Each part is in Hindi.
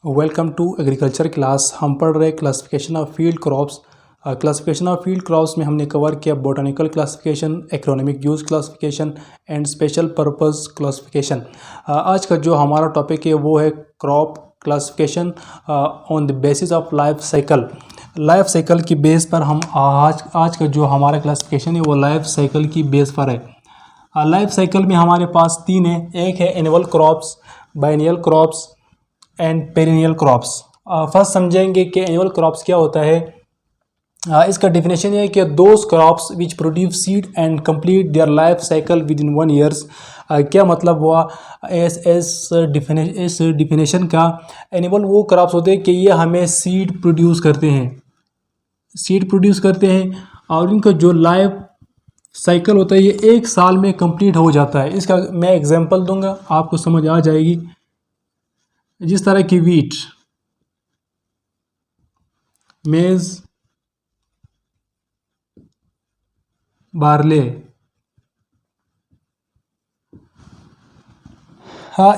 Welcome to agriculture class. हम पढ़ रहे classification of field crops. Classification of field crops में हमने कवर किया botanical classification, agronomic use classification and special purpose classification. आज का जो हमारा टॉपिक है वो है crop classification on the basis of life cycle. Life cycle की बेस पर हम आज का जो हमारा क्लासिफिकेशन है वो लाइफ साइकिल की बेस पर है। लाइफ साइकिल में हमारे पास तीन है, एक है annual crops, biennial crops and perennial crops. First समझेंगे कि एनुअल क्रॉप्स क्या होता है। इसका डेफिनेशन ये है कि those crops which produce seed and complete their life cycle with in 1 years. क्या मतलब हुआ इस डिफिनेशन का? एनुअल वो क्रॉप्स होते हैं कि ये हमें सीड प्रोड्यूस करते हैं और इनका जो लाइफ साइकिल होता है ये 1 साल में कंप्लीट हो जाता है। इसका मैं एग्जांपल दूंगा, आपको समझ आ जाएगी। जिस तरह की वीट, मेज, बार्ले,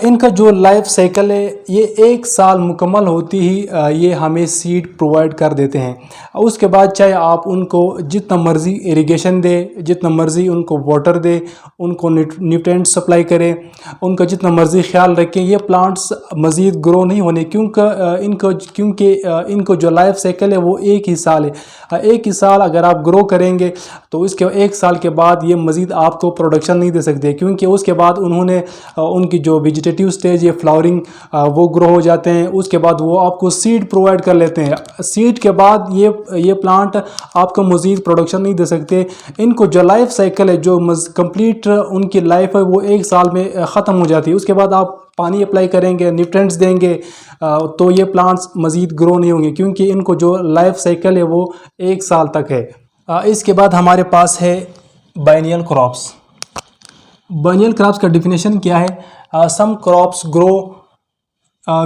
इनका जो लाइफ साइकिल है ये 1 साल मुकम्मल होती ही ये हमें सीड प्रोवाइड कर देते हैं। उसके बाद चाहे आप उनको जितना मर्ज़ी इरिगेशन दे, जितना मर्ज़ी उनको वाटर दे, उनको न्यूट्रिएंट सप्लाई करें, उनका जितना मर्ज़ी ख्याल रखें, ये प्लांट्स मज़ीद ग्रो नहीं होने क्योंकि इनको जो लाइफ साइकिल है वो 1 ही साल है। 1 ही साल अगर आप ग्रो करेंगे तो इसके 1 साल के बाद ये मज़ीद आपको प्रोडक्शन नहीं दे सकते, क्योंकि उसके बाद उन्होंने उनकी जो वेजिटेटिव स्टेज या फ्लावरिंग वो ग्रो हो जाते हैं। उसके बाद वो आपको सीड प्रोवाइड कर लेते हैं। सीड के बाद ये प्लांट आपको मज़ीद प्रोडक्शन नहीं दे सकते। इनको जो लाइफ साइकिल है, जो कंप्लीट उनकी लाइफ है वो 1 साल में ख़त्म हो जाती है। उसके बाद आप पानी अप्लाई करेंगे, न्यूट्रिएंट्स देंगे तो ये प्लांट्स मज़ीद ग्रो नहीं होंगे, क्योंकि इनको जो लाइफ साइकिल है वो 1 साल तक है। इसके बाद हमारे पास है बाइनियल क्रॉप्स। बाइनियल क्रॉप्स का डिफिनेशन क्या है? Some crops grow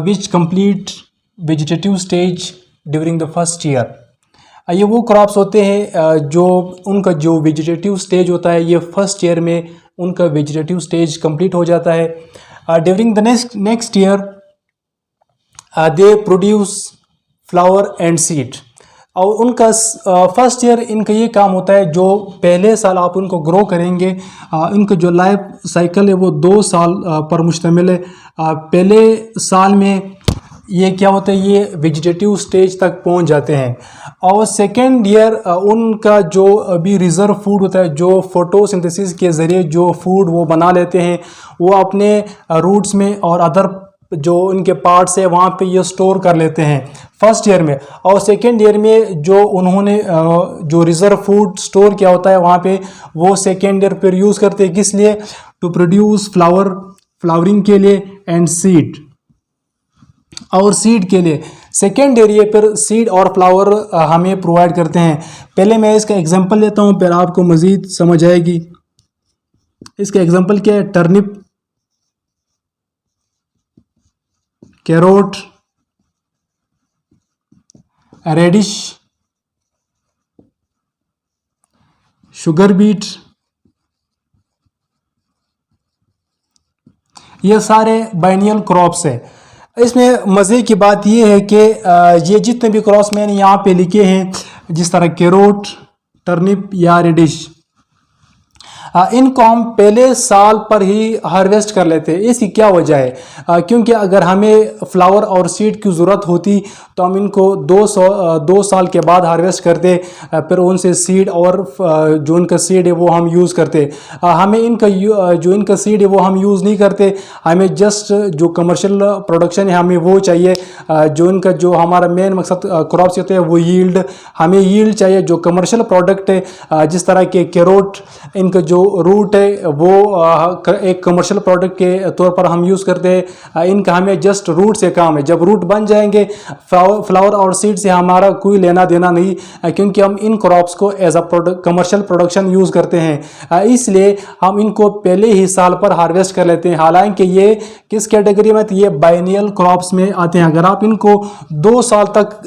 which complete vegetative stage during the first year. ये वो क्रॉप्स होते हैं जो उनका जो वेजिटेटिव स्टेज होता है ये फर्स्ट ईयर में उनका वेजिटेटिव स्टेज कंप्लीट हो जाता है। During the next year they produce flower and seed. और उनका फर्स्ट ईयर इनका ये काम होता है, जो पहले साल आप उनको ग्रो करेंगे, इनका जो लाइफ साइकिल है वो 2 साल पर मुश्तमिल है। पहले साल में ये क्या होता है, ये वेजिटेटिव स्टेज तक पहुंच जाते हैं। और सेकेंड ईयर उनका जो अभी रिज़र्व फूड होता है, जो फोटोसिंथेसिस के ज़रिए जो फूड वो बना लेते हैं, वो अपने रूट्स में और अदर जो उनके पार्ट्स है वहाँ पे ये स्टोर कर लेते हैं फर्स्ट ईयर में। और सेकेंड ईयर में जो उन्होंने जो रिज़र्व फूड स्टोर किया होता है वहाँ पे वो सेकेंड ईयर पर यूज़ करते हैं। किस लिए? टू प्रोड्यूस फ्लावरिंग के लिए एंड सीड। और सीड के लिए सेकेंड ईयर ये फिर सीड और फ्लावर हमें प्रोवाइड करते हैं। पहले मैं इसका एग्जांपल लेता हूँ, फिर आपको मज़ीद समझ आएगी। इसका एग्जांपल क्या है? Turnip, carrot, radish, sugar beet, ये सारे बाइनियल क्रॉप्स है। इसमें मज़े की बात ये है कि ये जितने भी क्रॉप्स मैंने यहाँ पे लिखे हैं, जिस तरह कैरोट, टर्निप या रेडिश, इनको हम पहले साल पर ही हार्वेस्ट कर लेते हैं। इसकी क्या वजह है? क्योंकि अगर हमें फ्लावर और सीड की ज़रूरत होती तो हम इनको 2 साल के बाद हार्वेस्ट करते, फिर उनसे सीड और जो उनका सीड है वो हम यूज़ करते। हमें जो इनका सीड है वो हम यूज़ नहीं करते, हमें जस्ट जो कमर्शियल प्रोडक्शन है हमें वो चाहिए। जो हमारा मेन मकसद क्रॉप्स होते हैं वो यील्ड, हमें यील्ड चाहिए। जो कमर्शियल प्रोडक्ट है जिस तरह के कैरोट, इनका जो रूट है वो एक कमर्शियल प्रोडक्ट के तौर पर हम यूज़ करते हैं। इनका हमें जस्ट रूट से काम है। जब रूट बन जाएंगे, फ्लावर और सीड से हमारा कोई लेना देना नहीं, क्योंकि हम इन क्रॉप्स को as a commercial production use करते हैं। इसलिए हम इनको पहले ही साल पर हार्वेस्ट कर लेते हैं। हालांकि ये किस कैटेगरी में? ये बाइनियल क्रॉप्स में आते हैं। अगर आप इनको 2 साल तक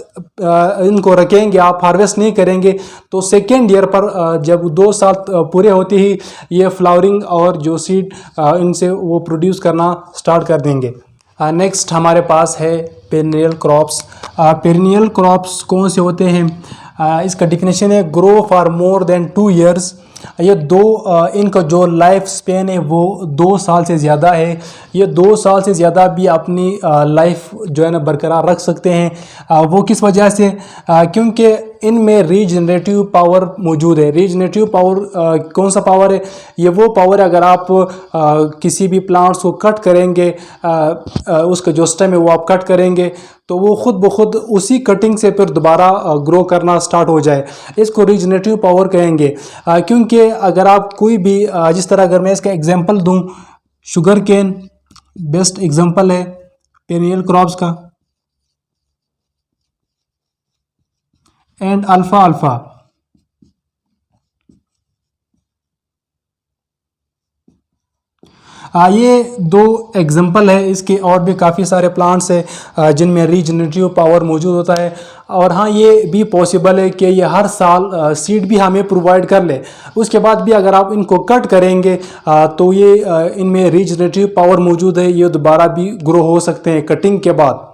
इनको रखेंगे, आप हार्वेस्ट नहीं करेंगे, तो सेकेंड ईयर पर जब 2 साल पूरे होते ही ये फ्लावरिंग और जो सीड इनसे वो प्रोड्यूस करना स्टार्ट कर देंगे। नेक्स्ट हमारे पास है पेरिनियल क्रॉप्स। पेरिनियल क्रॉप्स कौन से होते हैं? इसका डिफिनेशन है grow for more than 2 years. ये इनका जो लाइफ स्पेन है वो 2 साल से ज़्यादा है। ये 2 साल से ज़्यादा भी अपनी लाइफ जो है ना बरकरार रख सकते हैं। वो किस वजह से? क्योंकि इनमें रीजनरेटिव पावर मौजूद है। रीजनरेटिव पावर कौन सा पावर है? ये वो पावर है, अगर आप किसी भी प्लांट्स को कट करेंगे, उसका जो स्टेम है वो आप कट करेंगे तो वो खुद ब खुद उसी कटिंग से फिर दोबारा ग्रो करना स्टार्ट हो जाए। इसको रीजनरेटिव पावर कहेंगे। क्योंकि अगर आप कोई भी जिस तरह अगर मैं इसका एग्जांपल दूं, शुगर केन बेस्ट एग्जांपल है पेरिनियल क्रॉप्स का, एंड अल्फा। ये 2 एग्जांपल है। इसके और भी काफ़ी सारे प्लांट्स हैं जिनमें रीजनरेटिव पावर मौजूद होता है। और हाँ, ये भी पॉसिबल है कि ये हर साल सीड भी हमें प्रोवाइड कर ले। उसके बाद भी अगर आप इनको कट करेंगे तो ये इनमें रीजनरेटिव पावर मौजूद है, ये दोबारा भी ग्रो हो सकते हैं कटिंग के बाद।